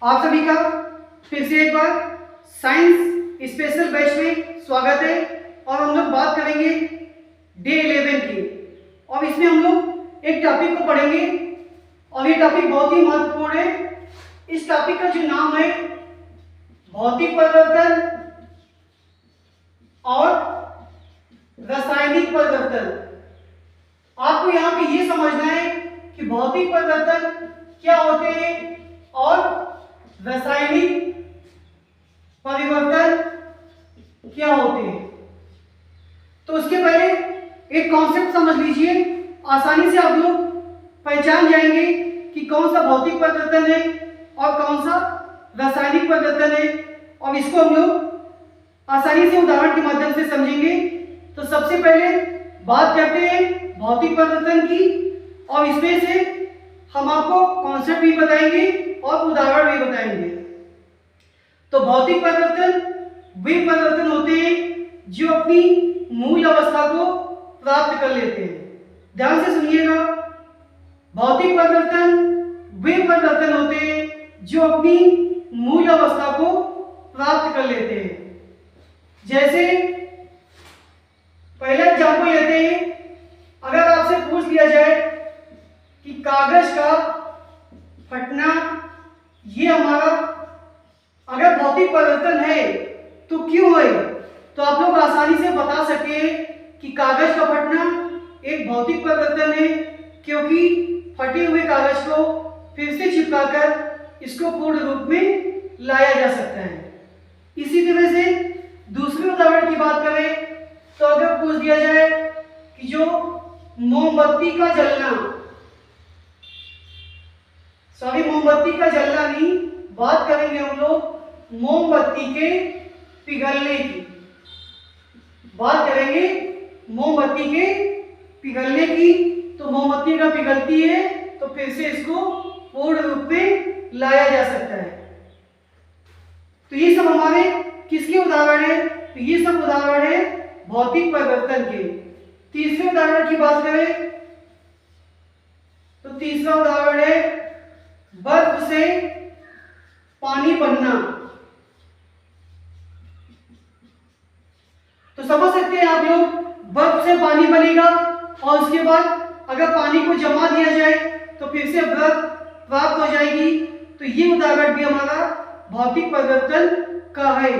आप सभी का फिर से एक बार साइंस स्पेशल बैच में स्वागत है। और हम लोग बात करेंगे डे 11 की। और इसमें हम लोग एक टॉपिक को पढ़ेंगे और ये टॉपिक बहुत ही महत्वपूर्ण है। इस टॉपिक का जो नाम है भौतिक परिवर्तन और रासायनिक परिवर्तन। आपको यहाँ पे ये समझना है कि भौतिक परिवर्तन क्या होते हैं और रासायनिक परिवर्तन क्या होते हैं। तो उसके पहले एक कॉन्सेप्ट समझ लीजिए, आसानी से आप लोग पहचान जाएंगे कि कौन सा भौतिक परिवर्तन है और कौन सा रासायनिक परिवर्तन है, और इसको हम लोग आसानी से उदाहरण के माध्यम से समझेंगे। तो सबसे पहले बात करते हैं भौतिक परिवर्तन की, और इसमें से हम आपको कॉन्सेप्ट भी बताएंगे और उदाहरण भी बताएंगे। तो भौतिक परिवर्तन वे परिवर्तन होते हैं जो अपनी मूल अवस्था को प्राप्त कर लेते हैं। ध्यान से सुनिएगा, भौतिक परिवर्तन वे परिवर्तन होते हैं जो अपनी मूल अवस्था को प्राप्त कर लेते हैं। जैसे पहला एग्जाम्पल लेते हैं, अगर आपसे पूछ लिया जाए कि कागज का फटना ये हमारा अगर भौतिक परिवर्तन है तो क्यों है, तो आप लोग आसानी से बता सके कि कागज का फटना एक भौतिक परिवर्तन है, क्योंकि फटे हुए कागज को फिर से चिपकाकर इसको पूर्ण रूप में लाया जा सकता है। इसी तरह से दूसरे उदाहरण की बात करें तो अगर पूछ दिया जाए कि जो मोमबत्ती का जलना, मोमबत्ती का जलना नहीं, बात करेंगे हम लोग मोमबत्ती के पिघलने की, बात करेंगे मोमबत्ती के पिघलने की। तो मोमबत्ती का पिघलती है तो फिर से इसको पूर्ण रूप में लाया जा सकता है। तो ये सब हमारे किसके उदाहरण है, तो ये सब उदाहरण है भौतिक परिवर्तन के। तीसरे उदाहरण की बात करें तो तीसरा उदाहरण है बर्फ से पानी बनना। तो समझ सकते हैं आप लोग, बर्फ से पानी बनेगा और उसके बाद अगर पानी को जमा दिया जाए तो फिर से बर्फ प्राप्त हो जाएगी। तो ये उदाहरण भी हमारा भौतिक परिवर्तन का है।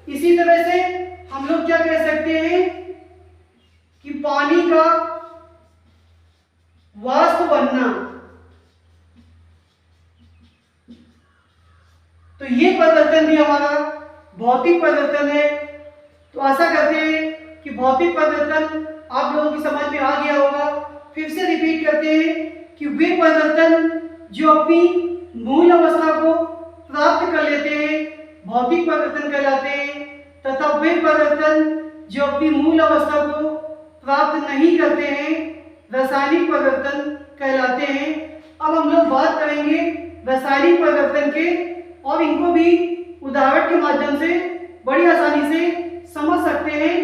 इसी तरह से हम लोग क्या कह सकते हैं कि पानी का वाष्प बनना, तो ये परिवर्तन भी हमारा भौतिक परिवर्तन है। तो आशा करते हैं कि भौतिक परिवर्तन आप लोगों की समझ में आ गया होगा। फिर से रिपीट करते हैं कि वे परिवर्तन जो अपनी मूल अवस्था को प्राप्त कर लेते हैं भौतिक परिवर्तन कहलाते हैं, तथा वे परिवर्तन जो अपनी मूल अवस्था को प्राप्त नहीं करते हैं रासायनिक परिवर्तन कहलाते हैं। अब हम लोग बात करेंगे रासायनिक परिवर्तन के, और इनको भी उदाहरण के माध्यम से बड़ी आसानी से समझ सकते हैं।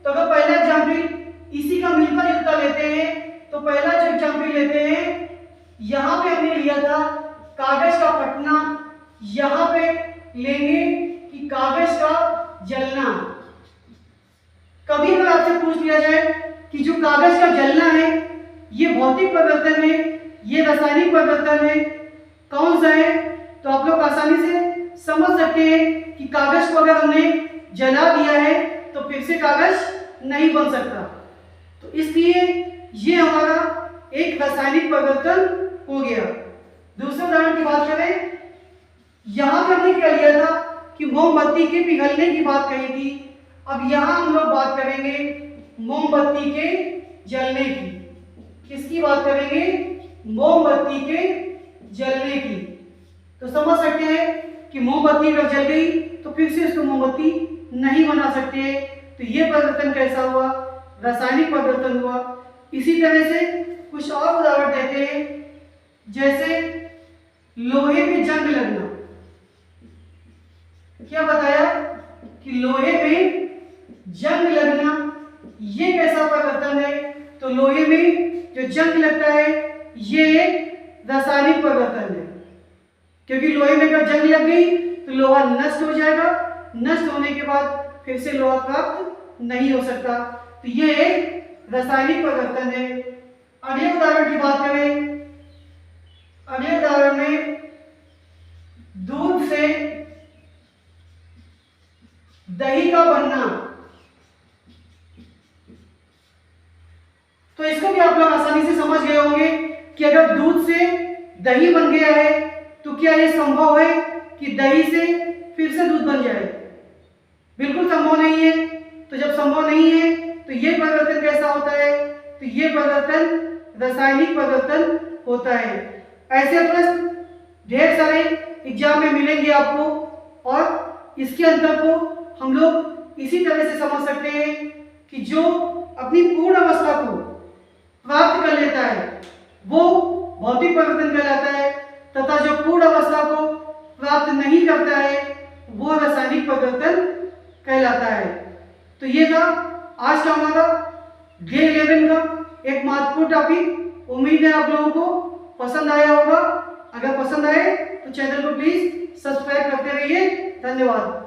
तो अगर पहला एग्जाम्पल इसी का मिलता जुलता लेते हैं, तो पहला जो एग्जाम्पल लेते हैं, यहाँ पे हमने लिया था कागज का फटना, यहाँ पे लेंगे कि कागज का जलना। कभी अगर आपसे पूछ लिया जाए कि जो कागज का जलना है ये भौतिक परिवर्तन है, ये रासायनिक परिवर्तन है, कौन सा है, तो आप लोग आसानी से समझ सकते हैं कि कागज को अगर हमने जला दिया है तो फिर से कागज नहीं बन सकता। तो इसलिए ये हमारा एक रासायनिक परिवर्तन हो गया। दूसरे उदाहरण की बात करें, यहां पे हमने क्या लिया था कि मोमबत्ती के पिघलने की बात कही थी। अब यहां हम लोग बात करेंगे मोमबत्ती के जलने की। किसकी बात करेंगे, मोमबत्ती के जलने की। तो समझ सकते हैं कि मोमबत्ती अगर जल गई तो फिर से इसको मोमबत्ती नहीं बना सकते। तो ये परिवर्तन कैसा हुआ, रासायनिक परिवर्तन हुआ। इसी तरह से कुछ और उदाहरण देते हैं, जैसे लोहे में जंग लगना। क्या बताया कि लोहे में जंग लगना ये कैसा परिवर्तन है, तो लोहे में जो जंग लगता है ये एक रासायनिक परिवर्तन है। क्योंकि लोहे में अगर जंग लग गई तो लोहा नष्ट हो जाएगा, नष्ट होने के बाद फिर से लोहा प्राप्त नहीं हो सकता। तो ये एक रासायनिक परिवर्तन है। अगले उदाहरण की बात करें, अगले उदाहरण में दूध से दही का बनना। तो इसको भी आप लोग आसानी से समझ गए होंगे कि अगर दूध से दही बन गया है तो क्या यह संभव है कि दही से फिर से दूध बन जाए? बिल्कुल संभव नहीं है। तो जब संभव नहीं है तो यह परिवर्तन कैसा होता है? तो यह परिवर्तन रासायनिक परिवर्तन होता है। ऐसे प्रश्न ढेर सारे एग्जाम में मिलेंगे आपको, और इसके अंतर को हम लोग इसी तरह से समझ सकते हैं कि जो अपनी पूर्ण अवस्था को प्राप्त कर लेता है वो भौतिक परिवर्तन कहलाता है, तथा जो पूर्ण अवस्था को प्राप्त नहीं करता है वो रासायनिक परिवर्तन कहलाता है। तो ये था आज का हमारा डे 11 का एक महत्वपूर्ण टॉपिक। उम्मीद है आप लोगों को पसंद आया होगा। अगर पसंद आए तो चैनल को प्लीज सब्सक्राइब करते रहिए। धन्यवाद।